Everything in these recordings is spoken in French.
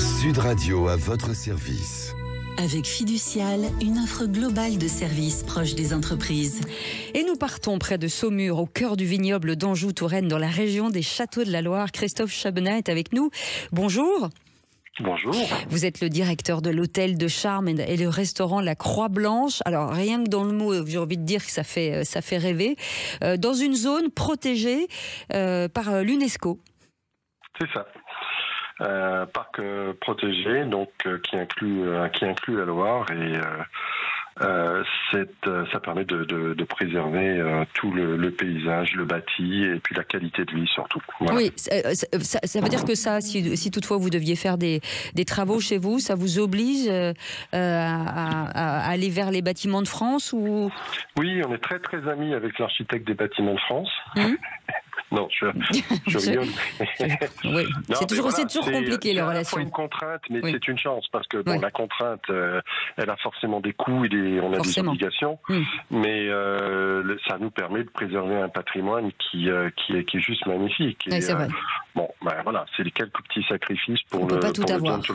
Sud Radio à votre service. Avec Fiducial, une offre globale de services proche des entreprises. Et nous partons près de Saumur, au cœur du vignoble d'Anjou-Touraine, dans la région des Châteaux de la Loire. Christophe Chabenat est avec nous. Bonjour. Bonjour. Vous êtes le directeur de l'hôtel de charme et le restaurant La Croix Blanche. Alors, rien que dans le mot, j'ai envie de dire que ça fait rêver. Dans une zone protégée par l'UNESCO. C'est ça. Parc protégé, donc qui inclut la Loire, et ça permet de préserver tout le paysage, le bâti et puis la qualité de vie surtout. Voilà. Oui, ça veut dire que ça, si toutefois vous deviez faire des travaux chez vous, ça vous oblige à aller vers les bâtiments de France ou... Oui, on est très très amis avec l'architecte des bâtiments de France. Non, je rigole. Oui. C'est toujours compliqué, les relations. C'est une contrainte, mais c'est une chance, parce que la contrainte, elle a forcément des coûts et on a des obligations, mais ça nous permet de préserver un patrimoine qui est juste magnifique. Et, c'est vrai. Voilà, c'est les quelques petits sacrifices pour le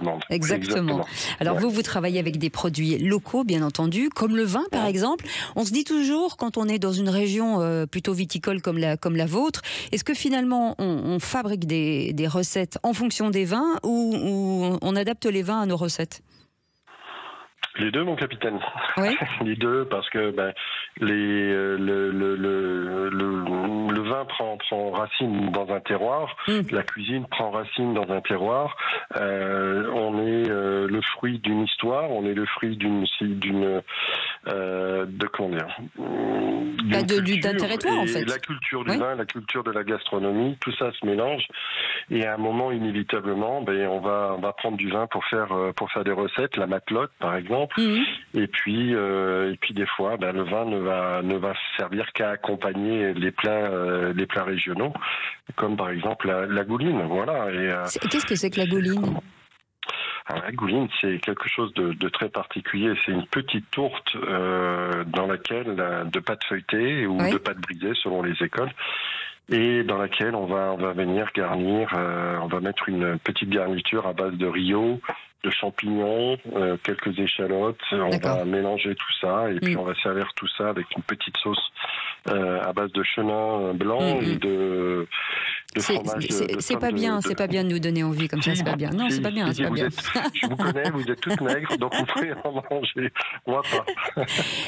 monde. Exactement. Alors vous travaillez avec des produits locaux, bien entendu, comme le vin, par exemple. On se dit toujours, quand on est dans une région plutôt viticole comme la vôtre, est-ce que finalement on fabrique des recettes en fonction des vins ou on adapte les vins à nos recettes ? Les deux, mon capitaine. Oui. Les deux, parce que le vin prend racine dans un terroir, la cuisine prend racine dans un terroir. On est le fruit d'une histoire, on est le fruit d'un territoire, en fait. La culture du vin, la culture de la gastronomie, tout ça se mélange. Et à un moment, inévitablement, on va prendre du vin pour faire des recettes, la matelote, par exemple. Et puis des fois, le vin ne va servir qu'à accompagner les plats régionaux, comme par exemple la gouline. Voilà. Qu'est-ce que c'est que la gouline ? Alors, la gouline, c'est quelque chose de très particulier. C'est une petite tourte dans laquelle de pâte feuilletée ou de pâte brisée selon les écoles, et dans laquelle on va venir garnir. On va mettre une petite garniture à base de Rio, de champignons, quelques échalotes. On va mélanger tout ça et puis on va servir tout ça avec une petite sauce à base de chenin blanc et de fromage. C'est pas bien de nous donner envie comme ça, c'est pas bien. Non, c'est pas bien. Je vous connais, vous êtes toutes maigres, donc vous pouvez en manger. Moi pas.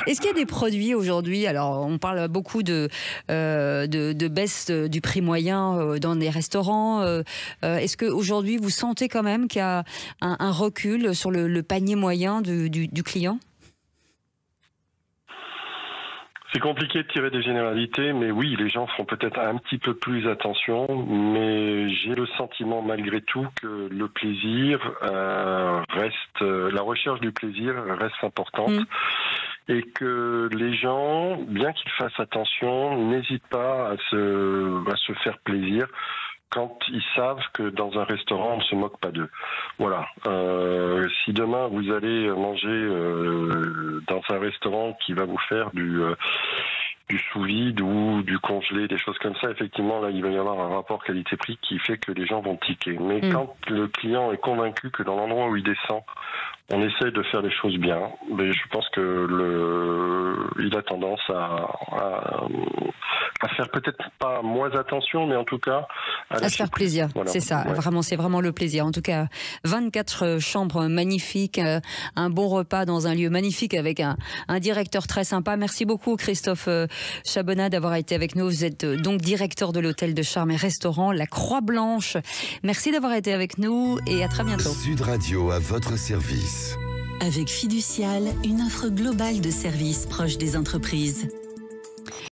Est-ce qu'il y a des produits aujourd'hui, alors on parle beaucoup de baisse du prix moyen dans des restaurants. Est-ce qu'aujourd'hui vous sentez quand même qu'il y a un recul sur le panier moyen du client ? C'est compliqué de tirer des généralités, mais oui, les gens font peut-être un petit peu plus attention, mais j'ai le sentiment malgré tout que le plaisir reste, la recherche du plaisir reste importante, et que les gens, bien qu'ils fassent attention, n'hésitent pas à se faire plaisir quand ils savent que dans un restaurant, on ne se moque pas d'eux. Voilà. Si demain, vous allez manger dans un restaurant qui va vous faire du sous-vide ou du congelé, des choses comme ça, effectivement, là, il va y avoir un rapport qualité-prix qui fait que les gens vont tiquer. Mais quand le client est convaincu que dans l'endroit où il descend, on essaye de faire les choses bien, mais je pense que il a tendance à faire peut-être pas moins attention, mais en tout cas à se faire plaisir. Voilà. C'est ça, c'est vraiment le plaisir. En tout cas, 24 chambres magnifiques, un bon repas dans un lieu magnifique avec un directeur très sympa. Merci beaucoup Christophe Chabenat d'avoir été avec nous. Vous êtes donc directeur de l'hôtel de charme et restaurant La Croix Blanche. Merci d'avoir été avec nous et à très bientôt. Sud Radio à votre service. Avec Fiducial, une offre globale de services proche des entreprises.